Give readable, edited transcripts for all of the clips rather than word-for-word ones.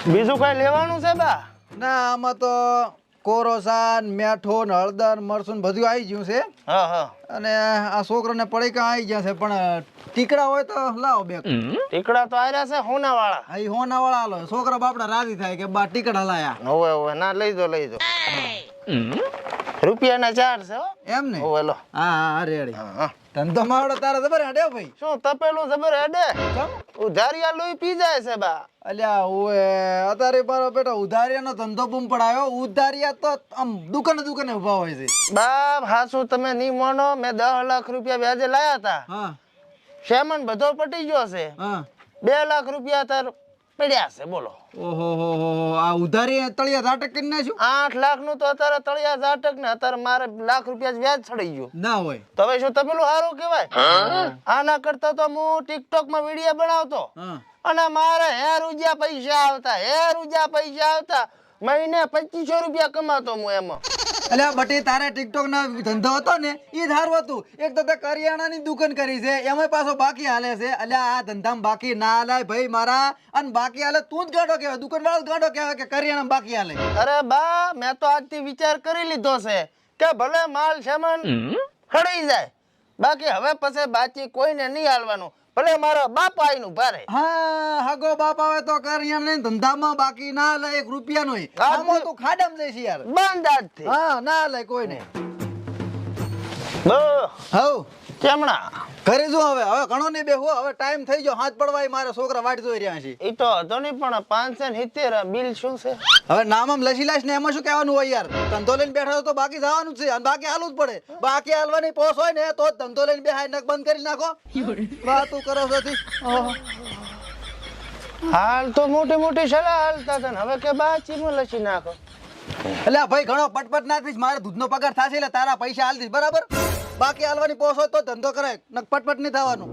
બીજું કઈ લેવાનું છે બા? ના આમાં તો કોરોસાન મેઠો ને હળદર મરસું ને બધું આવી ગયું છે. હા હા. અને આ છોકરાને પડીકા આવી ગયા છે પણ ટીકડા હોય તો લાવો બે. ટીકડા તો આર્યા છે હોના વાળા. આ હોના વાળા હાલો છોકરા બાપડા રાજી થાય કે બા ટીકડા લાયા. હવે હવે ના લઈ દો લઈ દો. રૂપિયાના 4 છે હો. એમ ને? હવે લો. હા હા રેડી. હા. ધંધો માવડો તારે જબર હેડે ભાઈ. શું તપેલું જબર હેડે? ઉધારિયા લોહી પી જાય છે બા. અલ્યા ઓએ અત્યારે મારો બેટા ઉધારિયાનો ધંધો બૂમ પડાયો. ઉધારિયા તો આમ દુકાને ઉભા હોય છે. બાપ હાસુ તમે નહીં માનો, મેં 10 લાખ રૂપિયા વ્યાજે લાયા હતા. હા શેમન બધો પટી ગયો છે. હા 2 લાખ રૂપિયા તાર પડ્યા છે બોલો. ઓહો હો હો આ ઉધારી તળિયા ઝાટક કરી નાખ્યું. 8 લાખ નું તો અત્યારે તળિયા ઝાટક ને અત્યારે મારે લાખ રૂપિયા જ વ્યાજ ચડી ગયું. ના હોય તો હવે શું તપેલું સારું કહેવાય? આના કરતા તો હું ટિકટોક માં વિડીયો બનાવતો હા અને મારે રૂપિયા પૈસા આવતા મહિને 2500 રૂપિયા કમાતો હું એમાં. અલ્યા બટી તારે ટિકટોક ના ધંધો હતો ને એ ધારું હતું. એક તો તે કરિયાણાની દુકાન કરી છે એમાં પાછો બાકી હાલે છે. અલ્યા આ ધંધામાં બાકી ના હાલે ભાઈ મારા. અને બાકી હાલે તું જ ગાંડો કહેવાય, દુકાન વાળો ગાંડો કહેવાય કે કરિયાણા બાકી હાલે. અરે બા મેં તો આજથી વિચાર કરી લીધો છે કે ભલે માલ સામાન ખડી જાય, બાકી હવે પછી બાકી કોઈને નહીં હાલવાનું. ભલે મારા બાપ આવીને ઉભા રહે. હા હગો બાપ આવે તો કરિયાણા ધંધામાં બાકી ના હાલે 1 રૂપિયાનો. આમાં તું ખાડામાં જઈશ યાર. બંધ આજથી. હા ના હાલે કોઈને. હવ કેમણા ઘરે જો હવે ઘણો નહીં બેહો. હવે ટાઈમ થઈ ગયો, હાથ પડવાય મારે છોકરા વાટ જોઈ રહ્યા છે. એ તો હતો નહીં પણ 570 બિલ શું છે? હવે નામ લસી લાશ ને એમાં શું કહેવાનું હોય યાર? ધંધો લઈને બેઠા તો બાકી જવાનું જ છે અને બાકી હાલવું જ પડે. બાકી હાલવાની પોસ હોય ને તો ધંધો લઈને બેહાય નક બંધ કરી નાખો. વાતું કરો છો હાલ તો મોટી મોટી સલાહ હાલતા હતા ને હવે કે બાચીમાં લસી નાખો. એટલે ભાઈ ઘણો પટપટ ના થઈશ. મારે દૂધનો પગાર થશે એટલે તારા પૈસા હાલ દઈશ બરાબર. બાકી હાલવાની પોસ હોય તો ધંધો કરાય નક પટપટ નહીં થવાનું.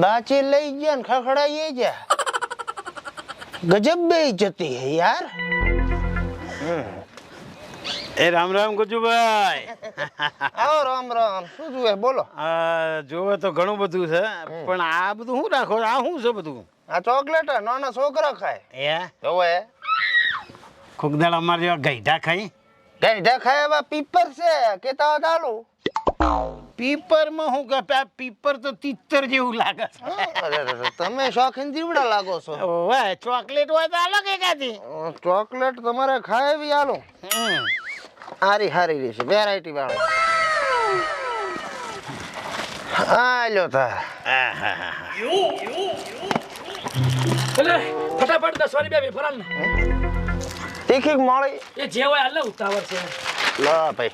બાચી લઈ ગયા ને ખખડાઈ ગયા. ગજબ બેઇજ્જતી હે યાર. એ રામ રામ ગજુભાઈ. આવો રામ રામ. શું જોવે બોલો? જોવે તો ઘણું બધું છે પણ આ બધું શું રાખો? આ શું છે બધું? આ ચોકલેટ નાના છોકરા ખાય. એ જોવે ખુકદાળ અમારે જેવા ગઈઢા ખાઈ. ગઈઢા ખાય એવા પીપર છે કેતા ચાલુ. પીપરમાં શું કે પીપર તો તીતર જેવું લાગે છે. તમે શોખીન દીવડા લાગો છો. ઓવે ચોકલેટ હોય તો અલગ એકાદી. ચોકલેટ તમારે ખાય એવી હાલો. હારી હારી રહેશે વેરાયટી વાળો. હા લ્યો તાર. ભલે ફટાફટ 10 વાળી બે વેફરાલ ને તીખી મોળી એ જે હોય હાલ ઉતાવળ છે. લા ભાઈ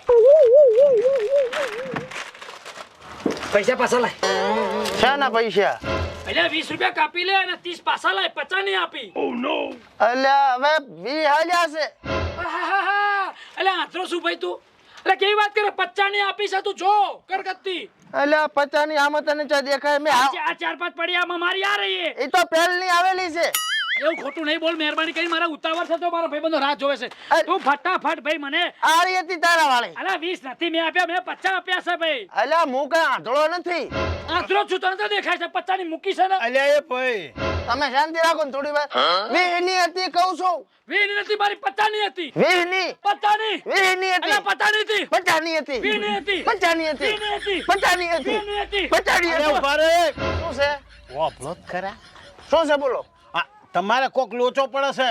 પૈસા પાછા લાય. શાના પૈસા? એટલે 20 રૂપિયા કાપી લે અને 30 પાછા લાય. 50 નહીં આપી. અલ્યા હવે 20 હાલ્યા છે. એટલે આંતરો શું ભાઈ તું? એટલે કેવી વાત કરે? 50 નહીં આપી છે તું જો કરકત્તી. અલ્યા 50 ની આમાં તને ચા દેખાય? મેં આ 4-5 પડિયામાં મારી આ રહી એ તો પહેલ ની આવેલી છે. એવું ખોટું નહીં બોલ મહેરબાની કરી. મારા ઉતાવળ છે તો મારા ભાઈબંધો રાહ જોવે છે. તું ફટાફટ ભાઈ મને. આરી હતી તારા વાળી. અલા 20 નથી મેં આપ્યા, મેં 50 આપ્યા છે ભાઈ. અલ્યા હું કઈ આંધળો નથી. આંતરો છું તને તો દેખાય છે. 50 ની મૂકી છે ને. અલ્યા એ ભાઈ તમે શાંતિ રાખો ને થોડી વાર. 20 ની હતી કહું છું. 20 ની નથી મારી, 50 ની હતી. 20 ની 50 ની 20 ની હતી. અલા 50 ની હતી. 50 ની હતી. 20 ની હતી. 50 ની હતી. 20 ની હતી. 50 ની હતી. 20 ની હતી. 50 ની હતી. ઉભા રે. શું છે? વાપરો ખરા. શું છે બોલો? તમારે કોક લોચો પડે છે.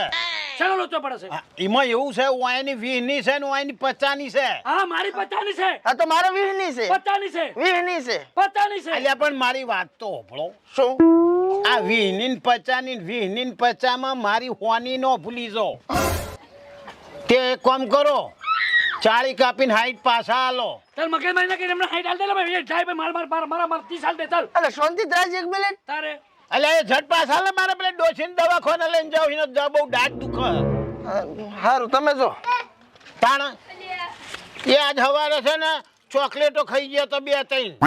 ચાલો લોચો પડે છે. એમાં એવું છે વાયની 20 ની છે ને વાયની 50 ની છે. હા મારી 50 ની છે. આ તો મારે 20 ની છે. 50 ની છે. 20 ની છે. 50 ની છે. અલ્યા પણ મારી વાત તો હોભળો. શું? આ 20 ની 50 ની 20 ની 50 માં મારી હોની નો ભૂલી જો. તે એક કામ કરો 40 કાપીને 60 પાછા આલો. ચાલ મગજ મારી નાખી એમને હાઈટ હાલ દે લે ભાઈ. જાય ભાઈ મારા 30 હાલ દે ચાલ. અલે શાંતિ રાજ એક મિનિટ. તારે અલ્યા એ ઝટ પાછા આલે. મારે પેલે ડોસીને દવાખાને લઈને જાવ. એનો બહુ દાંત દુખે. હારું તમે જો. તાણ એ આજ હવારે છે ને ચોકલેટો ખાઈ ગયા તો 2-3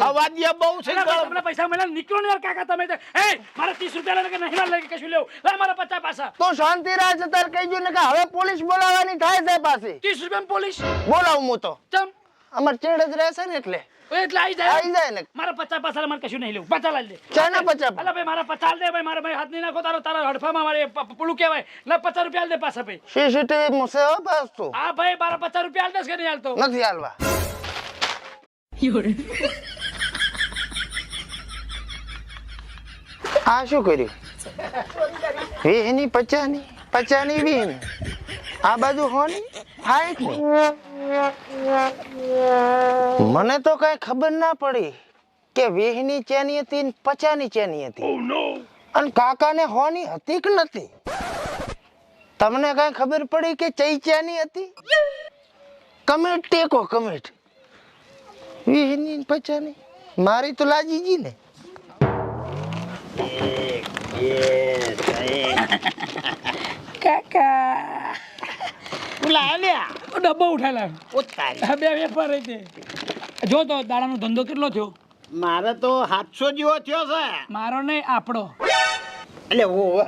અવાદિયા બહુ છે. તમને પૈસા મળ્યા નીકળો ને યાર કાકા તમે. એ મારા 30 રૂપિયા લે કે નહીં લે કે કશું લેવું. લે મારા 50 પાછા. તો શાંતિ રાજ તાર કહી ગયું ને કે હવે પોલીસ બોલાવવાની થાય છે પાછી. 30 રૂપિયા પોલીસ બોલાવું હું તો. ચમ અમાર ચેડ જ રહેશે ને એટલે ઓય એટલે આવી જાય આવી જાય ને મારા 50 પાછળ મારે કશું નહીં લેવું 50 લાવી દે ચાના 50 અલા ભાઈ મારા 50 દે ભાઈ મારા ભાઈ હાથ નહીં નાખો તારા હડફામાં મારે પેલું કહેવાય ના 50 રૂપિયા દે પાછા ભાઈ સીસીટીવી મુસે હો પાસ તું હા ભાઈ મારા 50 રૂપિયા દે કે નહીં હાલતો નથી હાલવા આ શું કર્યું 20 ની 50 ની 50 ની 20 ની આ બાજુ હોની 60 ની મને તો કઈ ખબર ના પડી કે 20 ની ચેની હતી ને 50 ની ચેની હતી અને કાકાને હોની હતી કે નથી તમને કઈ ખબર પડી કે ચઈ ચેની હતી કમેન્ટ ટેકો કમેન્ટ 20 ની 50 ની મારી તો લાજી જી ને કાકા ઉલા લ્યા ડબ્બો ઉઠાયેલા ઉતારી બે વેપાર રહી છે જો તો દાડાનો ધંધો કેટલો થયો મારે તો 700 જેવો થયો છે મારો નહીં આપણો એટલે ઓ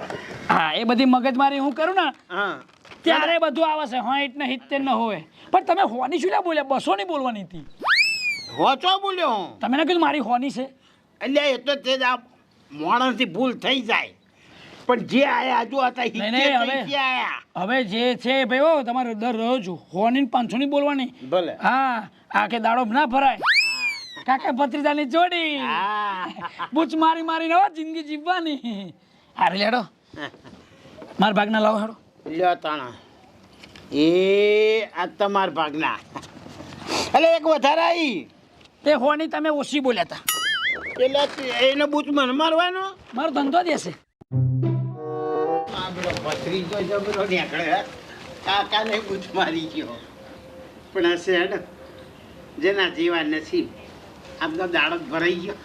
હા એ બધી મગજમારી હું કરું ને હા ત્યારે બધું આવે છે 60 ને 70 ન હોય પણ તમે હોની શું લ્યા બોલ્યા 200 ની બોલવાની હતી હોચો બોલ્યો હું તમે ના કીધું મારી હોની છે એટલે એ તો તે જ આ માણસથી ભૂલ થઈ જાય પણ જે આયા હજુ હતા નહીં, નહીં, હવે. આયા હવે જે છે ભાઈ હો તમારે દર રોજ હોની ને 500 ની બોલવાની ભલે હા આખે દાડો ના ફરાય કાકા ભત્રીજાની જોડી હા બૂચ મારી મારી હો જિંદગી જીવવાની હારે લેડો માર ભાગના લાવો હેડો લ્યો તાણા એ આ તમાર ભાગના એટલે એક વધારે આવી તે હોની તમે ઓછી બોલ્યા હતા એટલે એને બૂચ મને મારવાનો મારો ધંધો દેશે આ બધો ભત્રીજો જબરો નીકળે કાકાને બૂચ મારી ગયો પણ આ શેડ જેના જીવા નસીબ આમ તો દાડો જ ભરાઈ ગયો